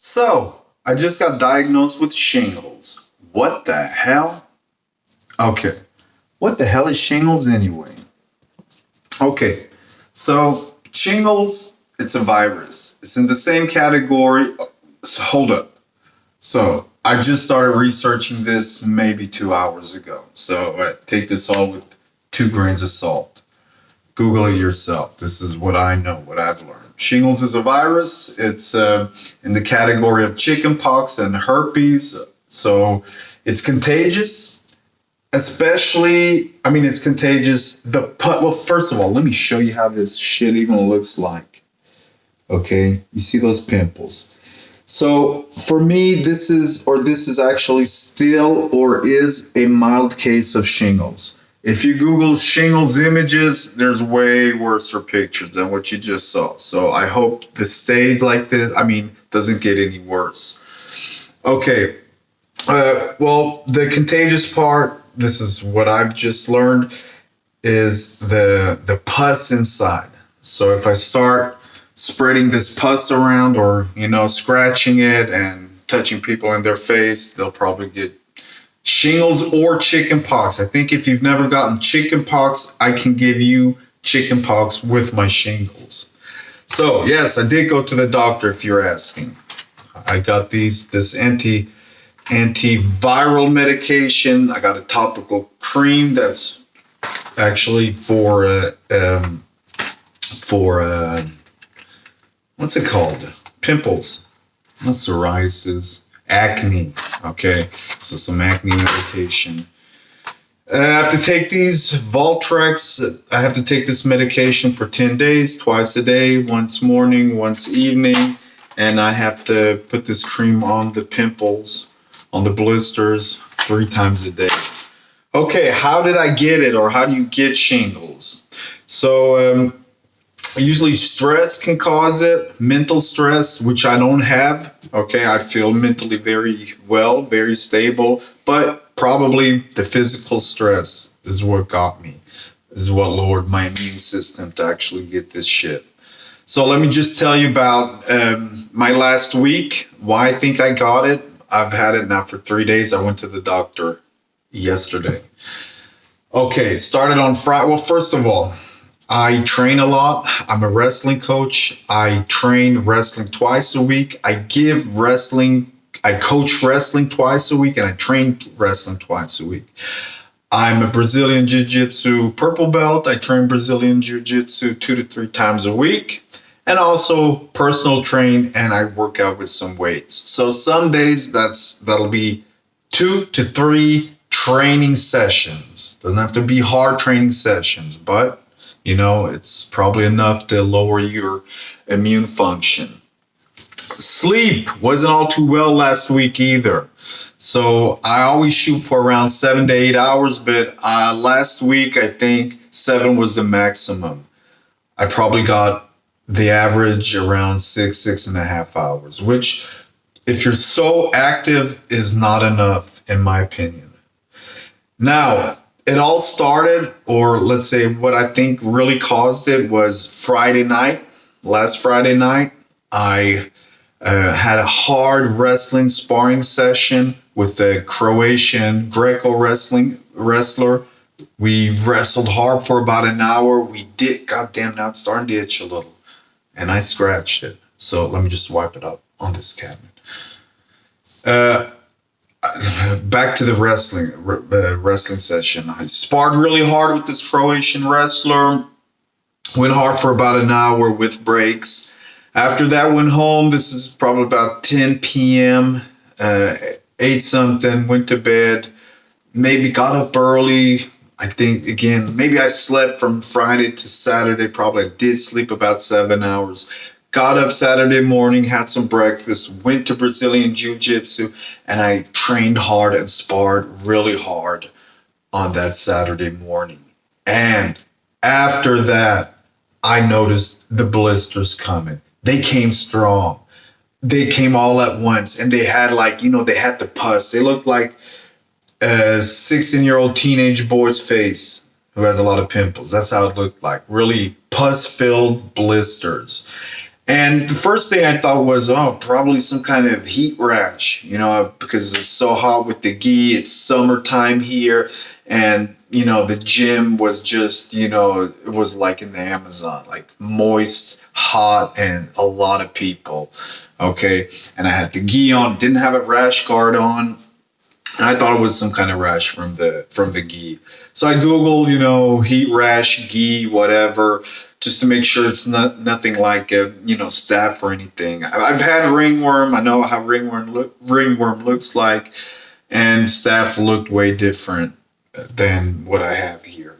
So, I just got diagnosed with shingles. What the hell? Okay, what the hell is shingles anyway? Okay, so shingles, it's a virus. It's in the same category. So hold up. So, I just started researching this maybe 2 hours ago. So, take this all with 2 grains of salt. Google it yourself. This is what I know, what I've learned. Shingles is a virus. It's in the category of chickenpox and herpes. So it's contagious, especially, it's contagious. Well, first of all, let me show you how this shit even looks like. Okay, you see those pimples. So for me, this is actually still or is a mild case of shingles. If you Google shingles images, there's way worse pictures than what you just saw. So I hope this stays like this. Doesn't get any worse. Okay. Well, the contagious part, this is what I've just learned, is the pus inside. So if I start spreading this pus around or, scratching it and touching people in their face, they'll probably get shingles or chickenpox. I think if you've never gotten chickenpox, I can give you chickenpox with my shingles. So yes, I did go to the doctor if you're asking. I got this antiviral medication. I got a topical cream that's actually for what's it called? Pimples. Not psoriasis. Acne. Okay, so some acne medication. I have to take these Voltrex. I have to take this medication for 10 days, twice a day, once morning, once evening. And I have to put this cream on the pimples, on the blisters, 3 times a day. Okay, how did I get it, or how do you get shingles? So, usually stress can cause it, mental stress, which I don't have. Okay, I feel mentally very well, very stable, but probably the physical stress is what got me, is what lowered my immune system to actually get this shit. So let me just tell you about my last week, why I think I got it. I've had it now for 3 days. I went to the doctor yesterday. Okay, started on Friday. Well, first of all, I train a lot. I'm a wrestling coach. I train wrestling twice a week. I coach wrestling twice a week, and I train wrestling twice a week. I'm a Brazilian Jiu-Jitsu purple belt. I train Brazilian Jiu-Jitsu 2 to 3 times a week, and also personal train, and I work out with some weights. So some days that'll be 2 to 3 training sessions. Doesn't have to be hard training sessions, but it's probably enough to lower your immune function. Sleep wasn't all too well last week either. So I always shoot for around 7 to 8 hours, but last week I think 7 was the maximum. I probably got the average around 6.5 hours, which if you're so active is not enough in my opinion. Now, it all started, or let's say what I think really caused it, was Friday night. Last Friday night, I had a hard wrestling sparring session with a Croatian Greco wrestler. We wrestled hard for about an hour. Goddamn, now it's starting to itch a little. And I scratched it. So let me just wipe it up on this cabinet. Back to the wrestling session. I sparred really hard with this Croatian wrestler. Went hard for about an hour with breaks. After that, went home. This is probably about 10 p.m. Ate something, went to bed. Maybe got up early. I think, again, maybe I slept from Friday to Saturday. Probably I did sleep about 7 hours. Got up Saturday morning, had some breakfast, went to Brazilian Jiu-Jitsu, and I trained hard and sparred really hard on that Saturday morning. And after that, I noticed the blisters coming. They came strong. They came all at once, and they had they had the pus. They looked like a 16-year-old teenage boy's face who has a lot of pimples. That's how it looked like. Really pus-filled blisters. And the first thing I thought was, oh, probably some kind of heat rash, because it's so hot with the gi. It's summertime here. And, the gym was just, it was like in the Amazon, like moist, hot, and a lot of people. Okay. And I had the gi on, didn't have a rash guard on. And I thought it was some kind of rash from the gi. So I Googled, heat rash, gi, whatever, just to make sure it's nothing like a, staph or anything. I've had ringworm. I know how ringworm looks like, and staph looked way different than what I have here.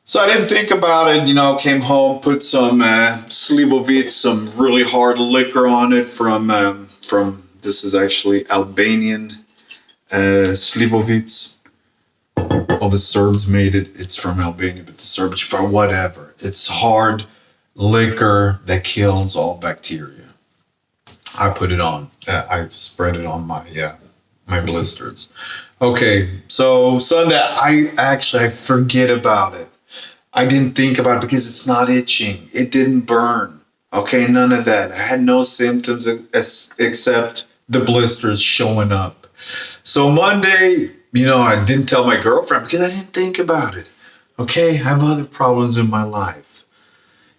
So I didn't think about it, came home, put some Slivovitz, some really hard liquor on it from this is actually Albanian Slivovitz. All the Serbs made it. It's from Albania, but the Serbs, but whatever. It's hard liquor that kills all bacteria. I put it on. I spread it on my blisters. Okay, so Sunday, I forget about it. I didn't think about it because it's not itching. It didn't burn. Okay, none of that. I had no symptoms except the blisters showing up. So Monday, I didn't tell my girlfriend because I didn't think about it. Okay, I have other problems in my life.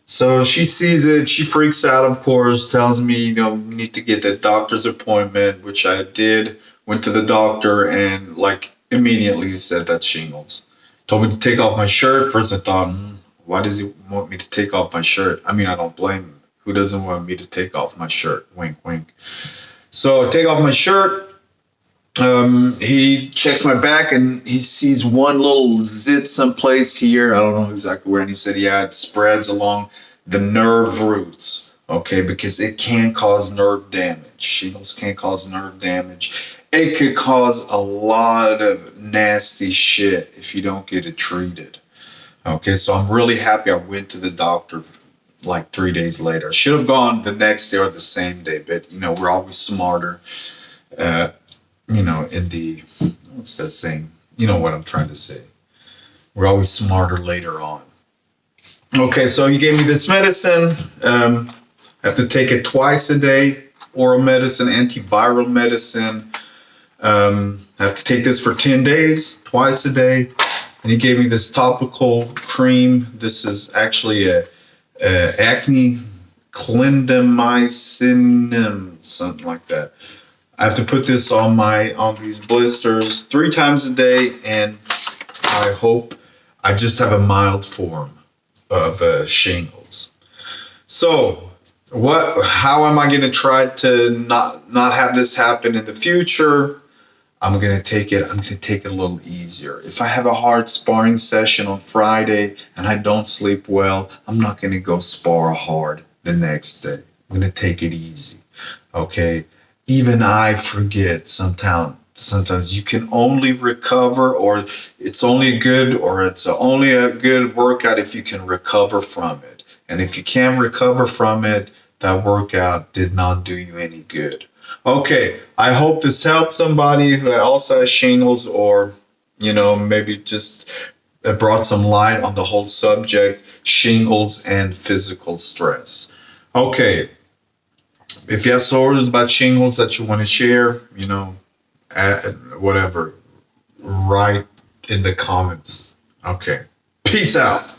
So she sees it, she freaks out, of course, tells me, need to get the doctor's appointment, which I did. Went to the doctor and immediately said that's shingles. Told me to take off my shirt. First I thought, why does he want me to take off my shirt? I mean, I don't blame him. Who doesn't want me to take off my shirt? Wink, wink. So I take off my shirt. He checks my back and he sees one little zit someplace here. I don't know exactly where. And he said, yeah, it spreads along the nerve roots. Okay, because it can cause nerve damage. Shingles can cause nerve damage. It could cause a lot of nasty shit if you don't get it treated. Okay, so I'm really happy I went to the doctor 3 days later. I should have gone the next day or the same day, but we're always smarter. In the, what's that saying? You know what I'm trying to say. We're always smarter later on. Okay, so he gave me this medicine. I have to take it twice a day. Oral medicine, antiviral medicine. I have to take this for 10 days, twice a day. And he gave me this topical cream. This is actually a acne clindamycin, something like that. I have to put this on these blisters 3 times a day, and I hope I just have a mild form of shingles. So, how am I going to try to not have this happen in the future? I'm going to take it a little easier. If I have a hard sparring session on Friday and I don't sleep well, I'm not going to go spar hard the next day. I'm going to take it easy. Okay? Even I forget sometimes. Sometimes you can only recover, or it's only a good workout if you can recover from it. And if you can't recover from it, that workout did not do you any good. Okay, I hope this helped somebody who also has shingles, or maybe just brought some light on the whole subject, shingles and physical stress. Okay. If you have stories about shingles that you want to share, whatever, write in the comments. Okay. Peace out.